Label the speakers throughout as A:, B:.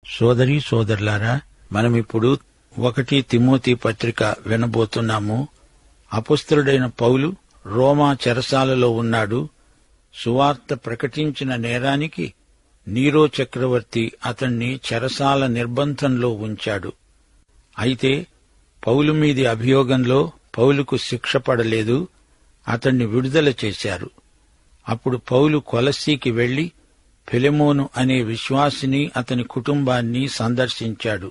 A: సోదరీ సోదరులారా, మనమిప్పుడు 1 తిమోతి పత్రిక వినబోతున్నాము. అపొస్తలుడైన పౌలు రోమా చెరసాలలో ఉన్నాడు. సువార్త ప్రకటించిన నేరానికి నీరో చక్రవర్తి అతణ్ణి చెరసాల నిర్బంధంలో ఉంచాడు. అయితే పౌలు మీది అభియోగంలో పౌలుకు శిక్ష పడలేదు. అతణ్ణి విడుదల చేశారు. అప్పుడు పౌలు కొలస్సీకి వెళ్లి ఫిలెమోను అనే విశ్వాసిని అతని కుటుంబాన్ని సందర్శించాడు.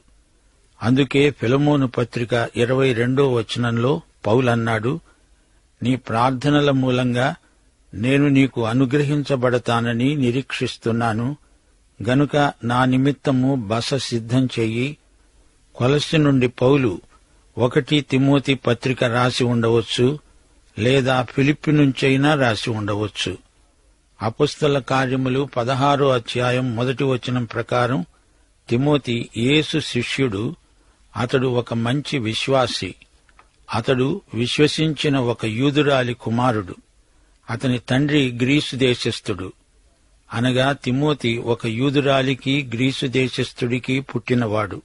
A: అందుకే ఫిలెమోను పత్రిక 22వ వచనంలో పౌలన్నాడు, నీ ప్రార్థనల మూలంగా నేను నీకు అనుగ్రహించబడతానని నిరీక్షిస్తున్నాను. గనుక నా నిమిత్తము బస సిద్ధం చెయ్యి. కొలస్సి నుండి పౌలు 1 తిమోతి పత్రిక రాసి ఉండవచ్చు, లేదా ఫిలిప్పి నుంచైనా రాసి ఉండవచ్చు. అపొస్తల కార్యములు 16వ అధ్యాయం 1వ వచనం ప్రకారం తిమోతి యేసు శిష్యుడు. అతడు ఒక మంచి విశ్వాసి. అతడు విశ్వసించిన ఒక యూదురాలి కుమారుడు. అతని తండ్రి గ్రీసు దేశస్థుడు. అనగా తిమోతి ఒక యూదురాలికి గ్రీసు దేశస్థుడికి పుట్టినవాడు.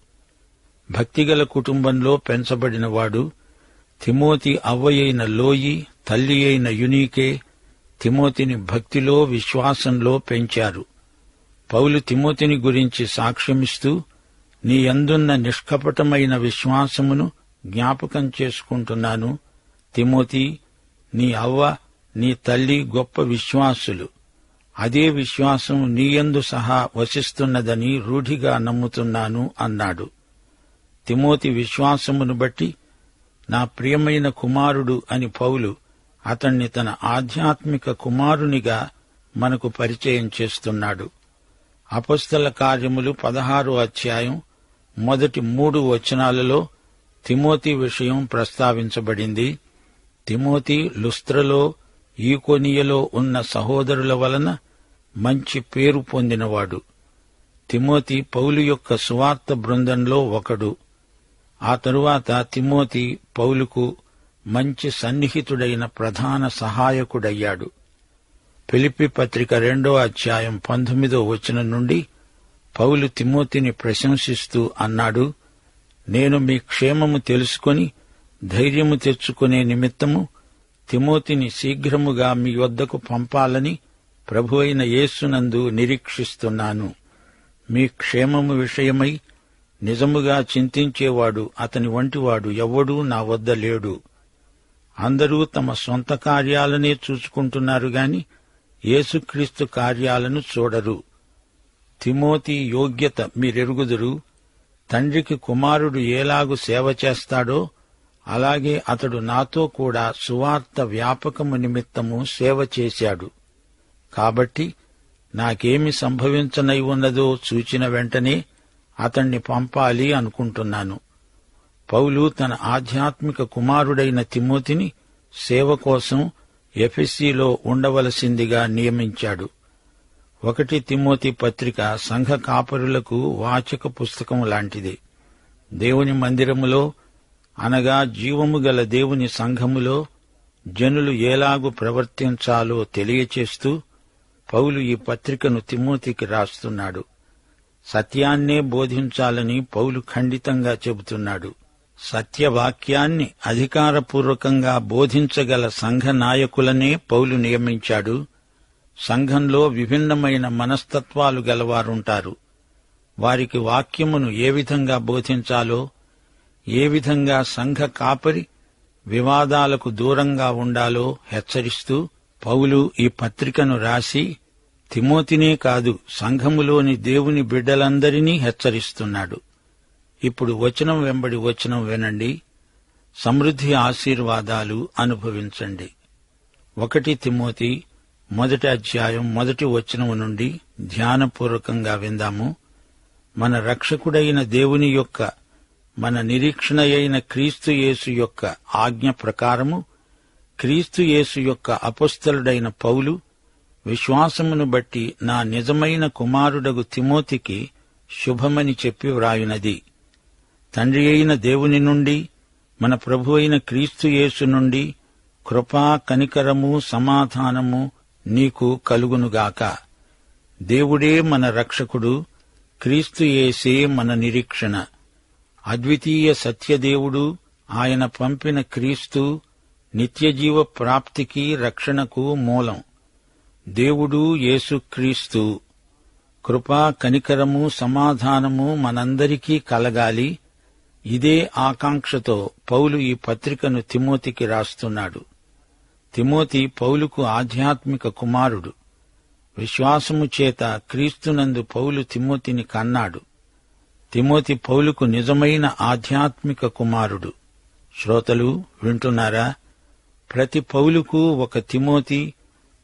A: భక్తిగల కుటుంబంలో పెంచబడినవాడు. తిమోతి అవ్వయైన లోయి, తల్లి అయిన యునీకే తిమోతిని భక్తిలో విశ్వాసంలో పెంచారు. పౌలు తిమోతిని గురించి సాక్ష్యమిస్తూ, నీ యందున్న నిష్కపటమైన విశ్వాసమును జ్ఞాపకం చేసుకుంటున్నాను. తిమోతి, నీ అవ్వ, నీ తల్లి గొప్ప విశ్వాసులు. అదే విశ్వాసం నీయందు సహా వసిస్తున్నదని రూఢిగా నమ్ముతున్నాను అన్నాడు. తిమోతి విశ్వాసమును బట్టి నా ప్రియమైన కుమారుడు అని పౌలు అతణ్ణి తన ఆధ్యాత్మిక కుమారునిగా మనకు పరిచయం చేస్తున్నాడు. అపొస్తల కార్యములు 16వ అధ్యాయం మొదటి 3 వచనాలలో తిమోతి విషయం ప్రస్తావించబడింది. తిమోతి లుస్త్రలో, ఈకొనియలో ఉన్న సహోదరుల వలన మంచి పేరు పొందినవాడు. తిమోతి పౌలు యొక్క సువార్త బృందంలో ఒకడు. ఆ తరువాత తిమోతి పౌలుకు మంచి సన్నిహితుడైన ప్రధాన సహాయకుడయ్యాడు. ఫిలిప్పి పత్రిక 2వ అధ్యాయం 19వ వచనం నుండి పౌలు తిమోతిని ప్రశంసిస్తూ అన్నాడు, నేను మీ క్షేమము తెలుసుకొని ధైర్యము తెచ్చుకునే నిమిత్తము తిమోతిని శీఘ్రముగా మీ వద్దకు పంపాలని ప్రభువైన యేసునందు నిరీక్షిస్తున్నాను. మీ క్షేమము విషయమై నిజముగా చింతించేవాడు అతని వంటివాడు ఎవ్వడూ నా వద్ద లేడు. అందరూ తమ సొంత కార్యాలనే చూసుకుంటున్నారు గాని యేసుక్రీస్తు కార్యాలను చూడరు. తిమోతి యోగ్యత మీరెరుగుదురు. తండ్రికి కుమారుడు ఏలాగు సేవ చేస్తాడో అలాగే అతడు నాతో కూడా సువార్త వ్యాపకము నిమిత్తము సేవ చేశాడు. కాబట్టి నాకేమి సంభవించనై ఉన్నదో చూచిన వెంటనే అతణ్ణి పంపాలి అనుకుంటున్నాను. పౌలు తన ఆధ్యాత్మిక కుమారుడైన తిమోతిని సేవ కోసం ఎఫెసీలో ఉండవలసిందిగా నియమించాడు. 1 తిమోతి పత్రిక సంఘ కాపరులకు వాచక పుస్తకం లాంటిది. దేవుని మందిరములో, అనగా జీవము గల దేవుని సంఘములో జనులు ఏలాగు ప్రవర్తించాలో తెలియచేస్తూ పౌలు ఈ పత్రికను తిమోతికి రాస్తున్నాడు. సత్యాన్నే బోధించాలని పౌలు ఖండితంగా చెబుతున్నాడు. సత్యవాక్యాన్ని అధికారపూర్వకంగా బోధించగల సంఘ నాయకులనే పౌలు నియమించాడు. సంఘంలో విభిన్నమైన మనస్తత్వాలు గలవారుంటారు. వారికి వాక్యమును ఏ విధంగా బోధించాలో, ఏ విధంగా సంఘ కాపరి వివాదాలకు దూరంగా ఉండాలో హెచ్చరిస్తూ పౌలు ఈ పత్రికను రాసి తిమోతినే కాదు సంఘములోని దేవుని బిడ్డలందరినీ హెచ్చరిస్తున్నాడు. ఇప్పుడు వచనం వెంబడి వచనం వినండి. సమృద్ధి ఆశీర్వాదాలు అనుభవించండి. 1 తిమోతి 1వ అధ్యాయం 1వ వచనం నుండి ధ్యానపూర్వకంగా విందాము. మన రక్షకుడైన దేవుని యొక్క, మన నిరీక్షణ అయిన క్రీస్తు యేసు యొక్క ఆజ్ఞ ప్రకారము క్రీస్తు యేసు యొక్క అపొస్తలుడైన పౌలు విశ్వాసమును బట్టి నా నిజమైన కుమారుడగు తిమోతికి శుభమని చెప్పి వ్రాయునది. తండ్రి అయిన దేవుని నుండి, మన ప్రభు అయిన క్రీస్తు యేసు నుండి కృపా, కనికరము, సమాధానము నీకు కలుగునుగాక. దేవుడే మన రక్షకుడు, క్రీస్తు యేసే మన నిరీక్షణ. అద్వితీయ సత్యదేవుడు, ఆయన పంపిన క్రీస్తు నిత్యజీవ ప్రాప్తికి, రక్షణకు మూలం. దేవుడు యేసుక్రీస్తు. కృపా, కనికరము, సమాధానము మనందరికీ కలగాలి. ఇదే ఆకాంక్షతో పౌలు ఈ పత్రికను తిమోతికి రాస్తున్నాడు. తిమోతి పౌలుకు ఆధ్యాత్మిక కుమారుడు. విశ్వాసము చేత క్రీస్తునందు పౌలు తిమోతిని కన్నాడు. తిమోతి పౌలుకు నిజమైన ఆధ్యాత్మిక కుమారుడు. శ్రోతలు వింటున్నారా? ప్రతి పౌలుకు ఒక తిమోతి,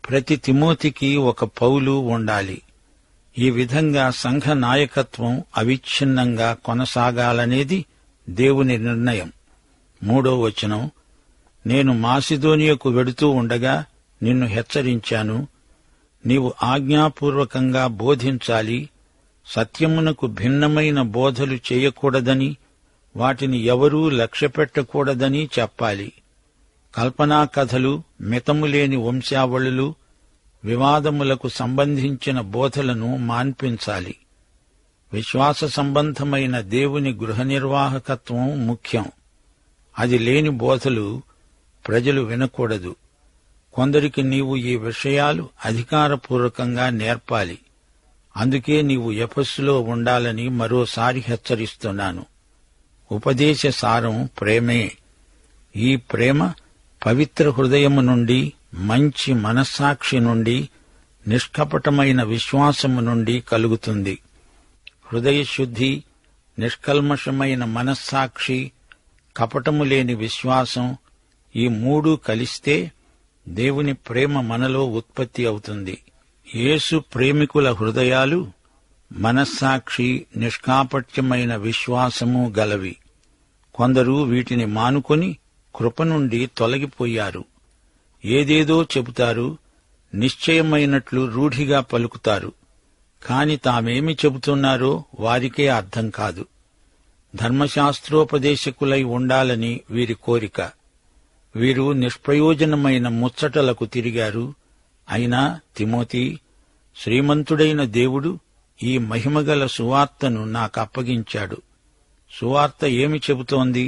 A: ప్రతి తిమోతికి ఒక పౌలు ఉండాలి. ఈ విధంగా సంఘ నాయకత్వం అవిచ్ఛిన్నంగా కొనసాగాలనేది దేవుని నిర్ణయం. 3వ వచనం, నేను మాసిదోనియకు వెడుతూ ఉండగా నిన్ను హెచ్చరించాను. నీవు ఆజ్ఞాపూర్వకంగా బోధించాలి. సత్యమునకు భిన్నమైన బోధలు చేయకూడదని, వాటిని ఎవరూ లక్ష్యపెట్టకూడదని చెప్పాలి. కల్పనా కథలు, మితములేని వంశావళులు, వివాదములకు సంబంధించిన బోధలను మాన్పించాలి. విశ్వాస సంబంధమైన దేవుని గృహ నిర్వాహకత్వం ముఖ్యం. అది లేని బోధలు ప్రజలు వినకూడదు. కొందరికి నీవు ఈ విషయాలు అధికారపూర్వకంగా నేర్పాలి. అందుకే నీవు ఎఫెసులో ఉండాలని మరోసారి హెచ్చరిస్తున్నాను. ఉపదేశ సారం ప్రేమే. ఈ ప్రేమ పవిత్ర హృదయము నుండి, మంచి మనస్సాక్షి నుండి, నిష్కపటమైన విశ్వాసము నుండి కలుగుతుంది. హృదయశుద్ధి, నిష్కల్మషమైన మనస్సాక్షి, కపటము లేని విశ్వాసం, ఈ 3 కలిస్తే దేవుని ప్రేమ మనలో ఉత్పత్తి అవుతుంది. యేసు ప్రేమికుల హృదయాలు మనస్సాక్షి, నిష్కాపట్యమైన విశ్వాసము గలవి. కొందరు వీటిని మానుకొని కృప నుండి తొలగిపోయారు. ఏదేదో చెబుతారు, నిశ్చయమైనట్లు రూఢిగా పలుకుతారు. కాని తామేమి చెబుతున్నారో వారికే అర్థం కాదు. ధర్మశాస్త్రోపదేశకులై ఉండాలని వీరి కోరిక. వీరు నిష్ప్రయోజనమైన ముచ్చటలకు తిరిగారు. అయినా తిమోతి, శ్రీమంతుడైన దేవుడు ఈ మహిమగల సువార్తను నాకప్పగించాడు. సువార్త ఏమి చెబుతోంది?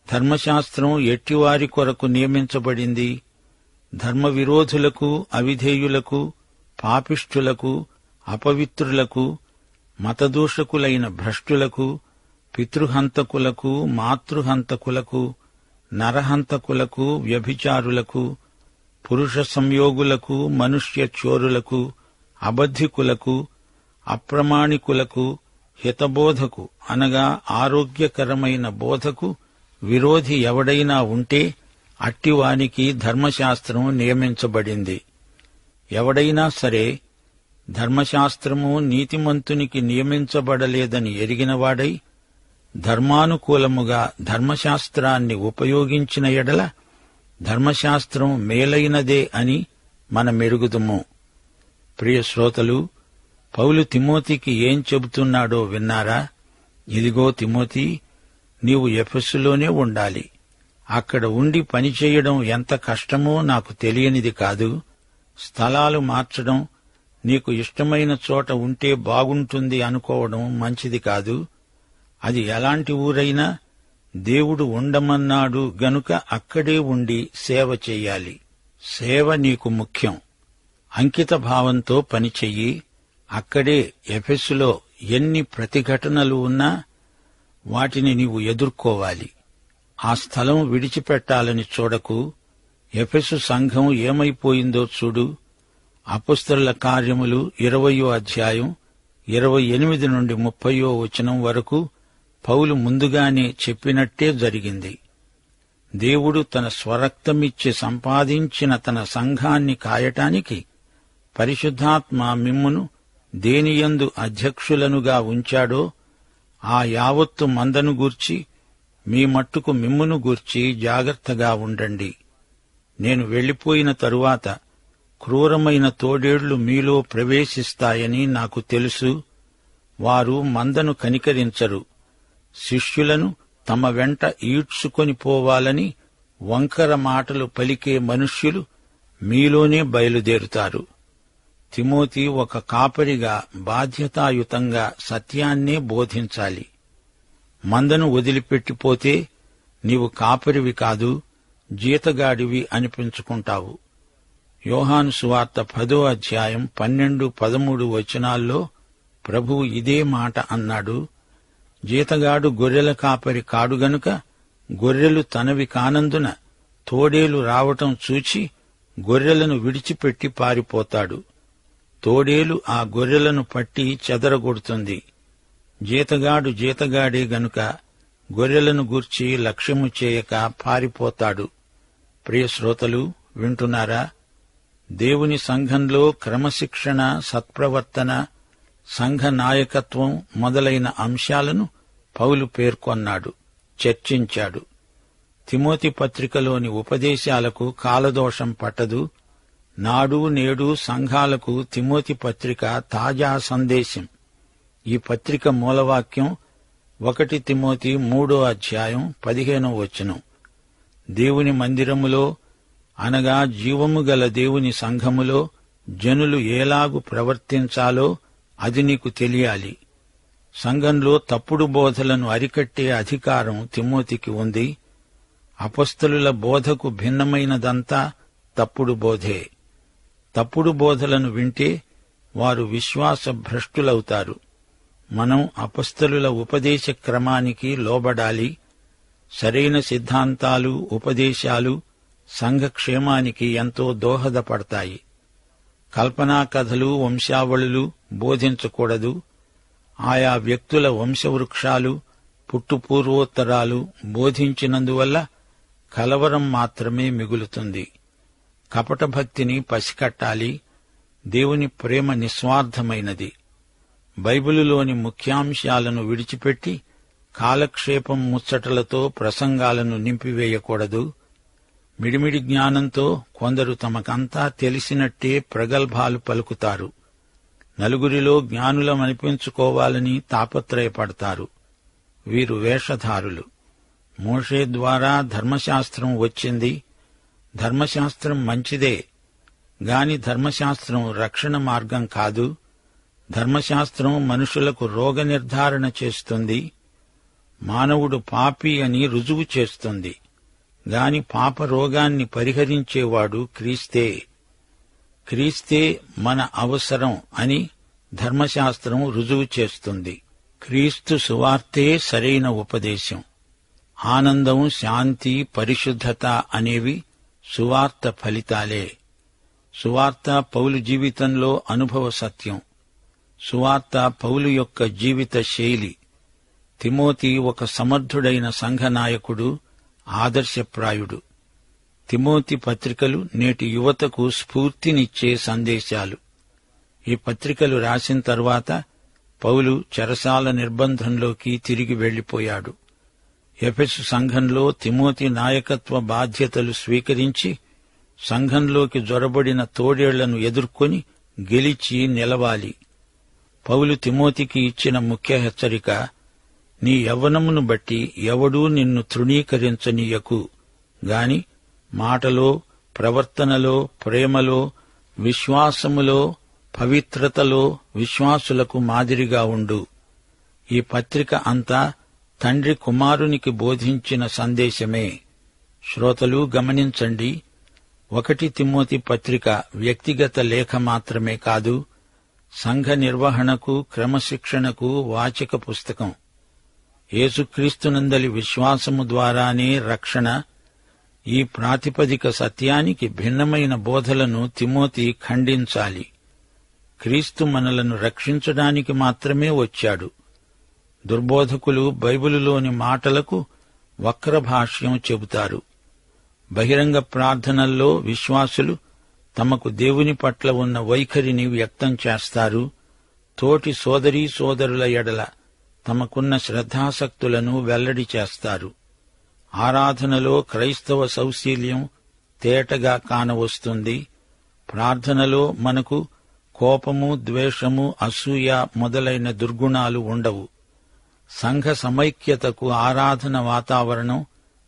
A: ధర్మశాస్త్రం ఎట్టివారి కొరకు నియమించబడింది? ధర్మ విరోధులకు, అవిధేయులకు, పాపిష్ఠులకు, అపవిత్రులకు, మతదూషకులైన భ్రష్టులకు, పితృహంతకులకు, మాతృహంతకులకు, నరహంతకులకు, వ్యభిచారులకు, పురుష సంయోగులకు, మనుష్య చోరులకు, అబద్ధికులకు, అప్రమాణికులకు, హితబోధకు అనగా ఆరోగ్యకరమైన బోధకు విరోధి ఎవడైనా ఉంటే అట్టివానికి ధర్మశాస్త్రం నియమించబడింది. ఎవడైనా సరే ధర్మశాస్త్రము నీతిమంతునికి నియమించబడలేదని ఎరిగినవాడై ధర్మానుకూలముగా ధర్మశాస్త్రాన్ని ఉపయోగించిన ఎడల ధర్మశాస్త్రం మేలైనదే అని మనమెరుగుదుము. ప్రియ శ్రోతలు, పౌలు తిమోతికి ఏం చెబుతున్నాడో విన్నారా? ఇదిగో తిమోతి, నీవు ఎఫెసులోనే ఉండాలి. అక్కడ ఉండి పనిచేయడం ఎంత కష్టమో నాకు తెలియనిది కాదు. స్థలాలు మార్చడం, నీకు ఇష్టమైన చోట ఉంటే బాగుంటుంది అనుకోవడం మంచిది కాదు. అది ఎలాంటి ఊరైనా దేవుడు ఉండమన్నాడు గనుక అక్కడే ఉండి సేవ చెయ్యాలి. సేవ నీకు ముఖ్యం. అంకిత భావంతో పనిచెయ్యి. అక్కడే ఎఫెసులో ఎన్ని ప్రతిఘటనలు ఉన్నా వాటిని నీవు ఎదుర్కోవాలి. ఆ స్థలం విడిచిపెట్టాలని చూడకు. ఎఫెసు సంఘం ఏమైపోయిందో చూడు. అపొస్తలుల కార్యములు 20వ అధ్యాయం 28 నుండి 30వ వచనం వరకు పౌలు ముందుగానే చెప్పినట్టే జరిగింది. దేవుడు తన స్వరక్తమిచ్చి సంపాదించిన తన సంఘాన్ని కాయటానికి పరిశుద్ధాత్మ మిమ్మును దేనియందు అధ్యక్షులనుగా ఉంచాడో ఆ యావత్తు మందను గూర్చి మీ మట్టుకు మిమ్మును గూర్చి జాగ్రత్తగా ఉండండి. నేను వెళ్లిపోయిన తరువాత క్రూరమైన తోడేళ్లు మీలో ప్రవేశిస్తాయని నాకు తెలుసు. వారు మందను కనికరించరు. శిష్యులను తమ వెంట ఈడ్చుకొని పోవాలని వంకర మాటలు పలికే మనుష్యులు మీలోనే బయలుదేరుతారు. తిమోతి ఒక కాపరిగా బాధ్యతాయుతంగా సత్యాన్నే బోధించాలి. మందను వదిలిపెట్టిపోతే నీవు కాపరివి కాదు, జీతగాడివి అనిపించుకుంటావు. యోహాను సువార్త 10వ అధ్యాయం 12, 13 వచనాల్లో ప్రభువు ఇదే మాట అన్నాడు. జీతగాడు గొర్రెల కాపరి కాడు గనుక గొర్రెలు తనవి కానందున తోడేలు రావటం చూచి గొర్రెలను విడిచిపెట్టి పారిపోతాడు. తోడేలు ఆ గొర్రెలను పట్టి చెదరగొడుతుంది. జీతగాడు జీతగాడే గనుక గొర్రెలను గూర్చి లక్ష్యము చేయక పారిపోతాడు. ప్రియ శ్రోతలు, వింటున్నారా? దేవుని సంఘంలో క్రమశిక్షణ, సత్ప్రవర్తన, సంఘ నాయకత్వం మొదలైన అంశాలను పౌలు పేర్కొన్నాడు, చర్చించాడు. తిమోతి పత్రికలోని ఉపదేశాలకు కాలదోషం పట్టదు. నాడు నేడు సంఘాలకు తిమోతి పత్రిక తాజా సందేశం. ఈ పత్రిక మూలవాక్యం 1 తిమోతి 3వ అధ్యాయం 15వ వచనం. దేవుని మందిరములో అనగా జీవము గల దేవుని సంఘములో జనులు ఏలాగు ప్రవర్తించాలో అది నీకు తెలియాలి. సంఘంలో తప్పుడు బోధలను అరికట్టే అధికారం తిమోతికి ఉంది. అపొస్తలుల బోధకు భిన్నమైనదంతా తప్పుడు బోధే. తప్పుడు బోధలను వింటే వారు విశ్వాస భ్రష్టులవుతారు. మనం అపొస్తలుల ఉపదేశ క్రమానికి లోబడాలి. సరైన సిద్ధాంతాలు, ఉపదేశాలు సంఘక్షేమానికి ఎంతో దోహదపడతాయి. కల్పనా కథలు, వంశావళులు బోధించకూడదు. ఆయా వ్యక్తుల వంశవృక్షాలు, పుట్టుపూర్వోత్తరాలు బోధించినందువల్ల కలవరం మాత్రమే మిగులుతుంది. కపట భక్తిని పసికట్టాలి. దేవుని ప్రేమ నిస్వార్థమైనది. బైబిలులోని ముఖ్యాంశాలను విడిచిపెట్టి కాలక్షేపం ముచ్చటలతో ప్రసంగాలను నింపివేయకూడదు. మిడిమిడి జ్ఞానంతో కొందరు తమకంతా తెలిసినట్టే ప్రగల్భాలు పలుకుతారు. నలుగురిలో జ్ఞానులమనిపించుకోవాలని తాపత్రయపడతారు. వీరు వేషధారులు. మోషే ద్వారా ధర్మశాస్త్రం వచ్చింది. ధర్మశాస్త్రం మంచిదే గాని ధర్మశాస్త్రం రక్షణ మార్గం కాదు. ధర్మశాస్త్రం మనుషులకు రోగ నిర్ధారణ చేస్తుంది. మానవుడు పాపి అని రుజువు చేస్తుంది గాని పాప రోగాన్ని పరిహరించేవాడు క్రీస్తే. క్రీస్తే మన అవసరం అని ధర్మశాస్త్రం రుజువు చేస్తుంది. క్రీస్తు సువార్తే సరైన ఉపదేశం. ఆనందం, శాంతి, పరిశుద్ధత అనేవి సువార్త ఫలితాలే. సువార్త పౌలు జీవితంలో అనుభవ సత్యం. సువార్త పౌలు యొక్క జీవిత శైలి. తిమోతి ఒక సమర్థుడైన సంఘ నాయకుడు, ఆదర్శప్రాయుడు. తిమోతి పత్రికలు నేటి యువతకు స్ఫూర్తినిచ్చే సందేశాలు. ఈ పత్రికలు రాసిన తర్వాత పౌలు చెరసాల నిర్బంధంలోకి తిరిగి వెళ్లిపోయాడు. ఎఫెసు సంఘంలో తిమోతి నాయకత్వ బాధ్యతలు స్వీకరించి సంఘంలోకి జొరబడిన తోడేళ్లను ఎదుర్కొని గెలిచి నిలవాలి. పౌలు తిమోతికి ఇచ్చిన ముఖ్య హెచ్చరిక, నీ యవ్వనమును బట్టి ఎవడూ నిన్ను తృణీకరించనీయకు గాని మాటలో, ప్రవర్తనలో, ప్రేమలో, విశ్వాసములో, పవిత్రతలో విశ్వాసులకు మాదిరిగా ఉండు. ఈ పత్రిక అంతా తండ్రి కుమారునికి బోధించిన సందేశమే. శ్రోతలు గమనించండి, 1 తిమోతి పత్రిక వ్యక్తిగత లేఖ మాత్రమే కాదు, సంఘ నిర్వహణకు, క్రమశిక్షణకు వాచక పుస్తకం. యేసుక్రీస్తునందలి విశ్వాసము ద్వారానే రక్షణ. ఈ ప్రాతిపదిక సత్యానికి భిన్నమైన బోధలను తిమోతి ఖండించాలి. క్రీస్తు మనలను రక్షించడానికి మాత్రమే వచ్చాడు. దుర్బోధకులు బైబిలులోని మాటలకు వక్రభాష్యం చెబుతారు. బహిరంగ ప్రార్థనల్లో విశ్వాసులు తమకు దేవుని పట్ల ఉన్న వైఖరిని వ్యక్తం చేస్తారు. తోటి సోదరీ సోదరుల ఎడల తమకున్న శ్రద్ధాసక్తులను వెల్లడి చేస్తారు. ఆరాధనలో క్రైస్తవ సౌశీల్యం తేటగా కానవస్తుంది. ప్రార్థనలో మనకు కోపము, ద్వేషము, అసూయ మొదలైన దుర్గుణాలు ఉండవు. సంఘ సమైక్యతకు ఆరాధన వాతావరణం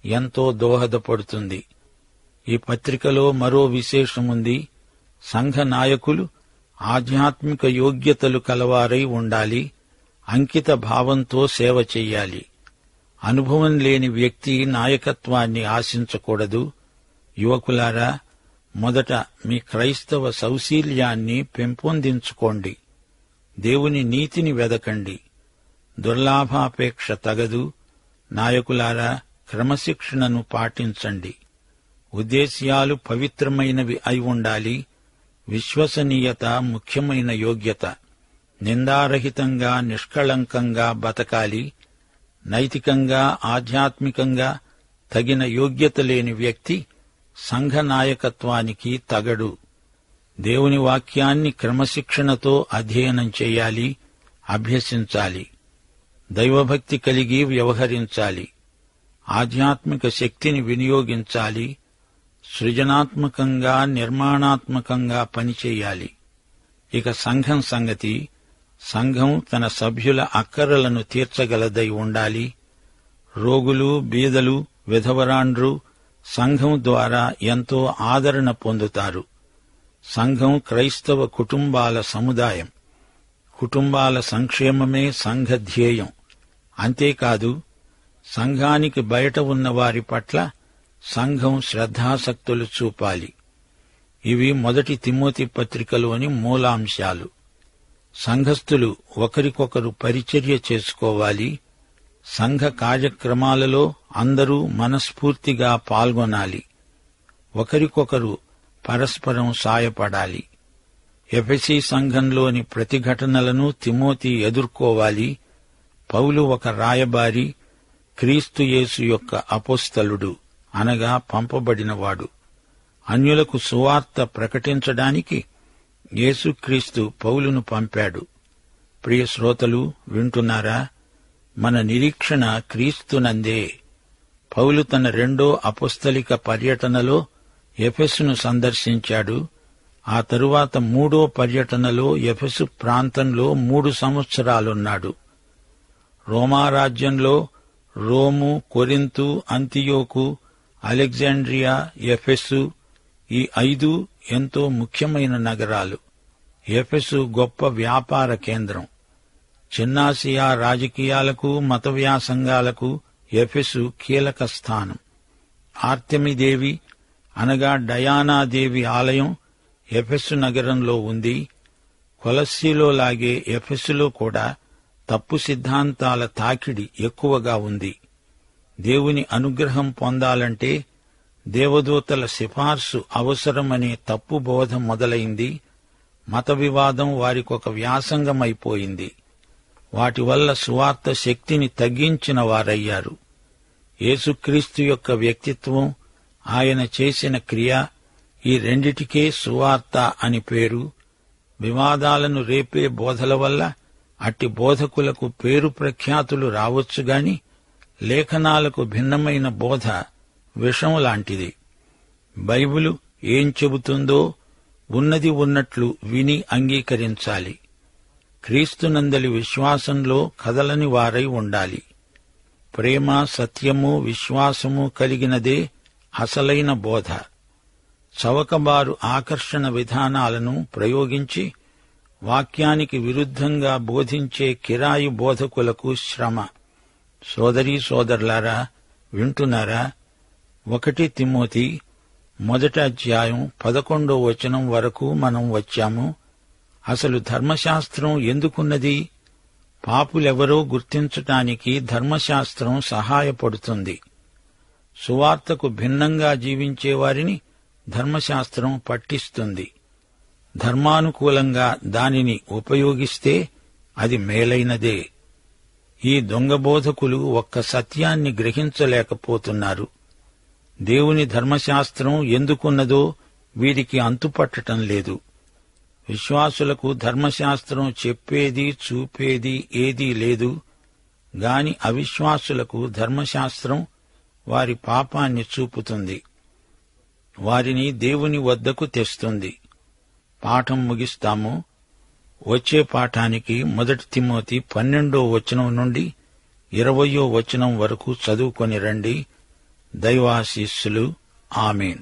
A: ఎంతో దోహదపడుతుంది. ఈ పత్రికలో మరో విశేషముంది. సంఘ నాయకులు ఆధ్యాత్మిక యోగ్యతలు కలవారై ఉండాలి. అంకిత భావంతో సేవ చెయ్యాలి. అనుభవం లేని వ్యక్తి నాయకత్వాన్ని ఆశించకూడదు. యువకులారా, మొదట మీ క్రైస్తవ సౌశీల్యాన్ని పెంపొందించుకోండి. దేవుని నీతిని వెదకండి. దుర్లాభాపేక్ష తగదు. నాయకులారా, క్రమశిక్షణను పాటించండి. ఉద్దేశ్యాలు పవిత్రమైనవి అయి ఉండాలి. విశ్వసనీయత ముఖ్యమైన యోగ్యత. నిందారహితంగా నిష్కళంకంగా బతకాలి. నైతికంగా ఆధ్యాత్మికంగా తగిన యోగ్యత లేని వ్యక్తి సంఘ నాయకత్వానికి తగడు. దేవుని వాక్యాన్ని క్రమశిక్షణతో అధ్యయనం చేయాలి, అభ్యసించాలి. దైవభక్తి కలిగి వ్యవహరించాలి. ఆధ్యాత్మిక శక్తిని వినియోగించాలి. సృజనాత్మకంగా నిర్మాణాత్మకంగా పనిచేయాలి. ఇక సంఘం సంగతి. సంఘం తన సభ్యుల అక్కరలను తీర్చగలదై ఉండాలి. రోగులు, బీదలు, విధవరాండ్రు సంఘం ద్వారా ఎంతో ఆదరణ పొందుతారు. సంఘం క్రైస్తవ కుటుంబాల సముదాయం. కుటుంబాల సంక్షేమమే సంఘ ధ్యేయం. అంతేకాదు, సంఘానికి బయట ఉన్న వారి పట్ల సంఘం శ్రద్ధాసక్తులు చూపాలి. ఇవి 1 తిమోతి పత్రికలోని మూలాంశాలు. సంఘస్థులు ఒకరికొకరు పరిచర్య చేసుకోవాలి. సంఘ కార్యక్రమాలలో అందరూ మనస్ఫూర్తిగా పాల్గొనాలి. ఒకరికొకరు పరస్పరం సాయపడాలి. ఎఫెసీ సంఘంలోని ప్రతిఘటనలను తిమోతి ఎదుర్కోవాలి. పౌలు ఒక రాయబారి, క్రీస్తు యేసు యొక్క అపోస్తలుడు, అనగా పంపబడినవాడు. అన్యులకు సువార్త ప్రకటించడానికి యేసుక్రీస్తు పౌలును పంపాడు. ప్రియ శ్రోతలు, వింటున్నారా? మన నిరీక్షణ క్రీస్తునందే. పౌలు తన 2వ అపోస్తలిక పర్యటనలో ఎఫెసును సందర్శించాడు. ఆ తరువాత 3వ పర్యటనలో ఎఫెసు ప్రాంతంలో 3 సంవత్సరాలున్నాడు. రోమారాజ్యంలో రోము, కొరింతు, అంతియోకు, అలెగ్జాండ్రియా, ఎఫెసు, ఈ 5 ఎంతో ముఖ్యమైన నగరాలు. ఎఫెసు గొప్ప వ్యాపార కేంద్రం. చిన్నాసియా రాజకీయాలకు, మత వ్యాసంగాలకు ఎఫెసు కీలక స్థానం. ఆర్తెమిదేవి అనగా డయానాదేవి ఆలయం ఎఫెసు నగరంలో ఉంది. కొలస్సీలో లాగే ఎఫెసులో కూడా తప్పు సిద్ధాంతాల తాకిడి ఎక్కువగా ఉంది. దేవుని అనుగ్రహం పొందాలంటే దేవదూతల సిఫార్సు అవసరమనే తప్పు బోధ మొదలైంది. మత వివాదం వారికొక వ్యాసంగమైపోయింది. వాటి వల్ల సువార్త శక్తిని తగ్గించిన వారయ్యారు. యేసుక్రీస్తు యొక్క వ్యక్తిత్వం, ఆయన చేసిన క్రియ, ఈ రెండిటికే సువార్త అని పేరు. వివాదాలను రేపే బోధల వల్ల అట్టి బోధకులకు పేరు ప్రఖ్యాతులు రావచ్చుగాని లేఖనాలకు భిన్నమైన బోధ విషం లాంటిది. బైబిలు ఏం చెబుతుందో ఉన్నది ఉన్నట్లు విని అంగీకరించాలి. క్రీస్తునందలి విశ్వాసంలో కదలని వారై ఉండాలి. ప్రేమ, సత్యము, విశ్వాసము కలిగినదే అసలైన బోధ. చవకబారు ఆకర్షణ విధానాలను ప్రయోగించి వాక్యానికి విరుద్ధంగా బోధించే కిరాయి బోధకులకు శ్రమ. సోదరీ సోదరులారా, వింటున్నారా? 1 తిమోతి 1వ అధ్యాయం 11వ వచనం వరకు మనం వచ్చాము. అసలు ధర్మశాస్త్రం ఎందుకున్నది? పాపులెవరో గుర్తించటానికి ధర్మశాస్త్రం సహాయపడుతుంది. సువార్తకు భిన్నంగా జీవించేవారిని ధర్మశాస్త్రం పట్టిస్తుంది. ధర్మానుకూలంగా దానిని ఉపయోగిస్తే అది మేలైనదే. ఈ దొంగబోధకులు ఒక్క సత్యాన్ని గ్రహించలేకపోతున్నారు. దేవుని ధర్మశాస్త్రం ఎందుకున్నదో వీరికి అంతుపట్టటం లేదు. విశ్వాసులకు ధర్మశాస్త్రం చెప్పేది, చూపేది ఏదీ లేదు. గాని అవిశ్వాసులకు ధర్మశాస్త్రం వారి పాపాన్ని చూపుతుంది, వారిని దేవుని వద్దకు తెస్తుంది. పాఠం ముగిస్తాము. వచ్చే పాఠానికి 1 తిమోతి 12వ వచనం నుండి 20వ వచనం వరకు చదువుకొని రండి. దైవాశీస్సులు. ఆమేన్.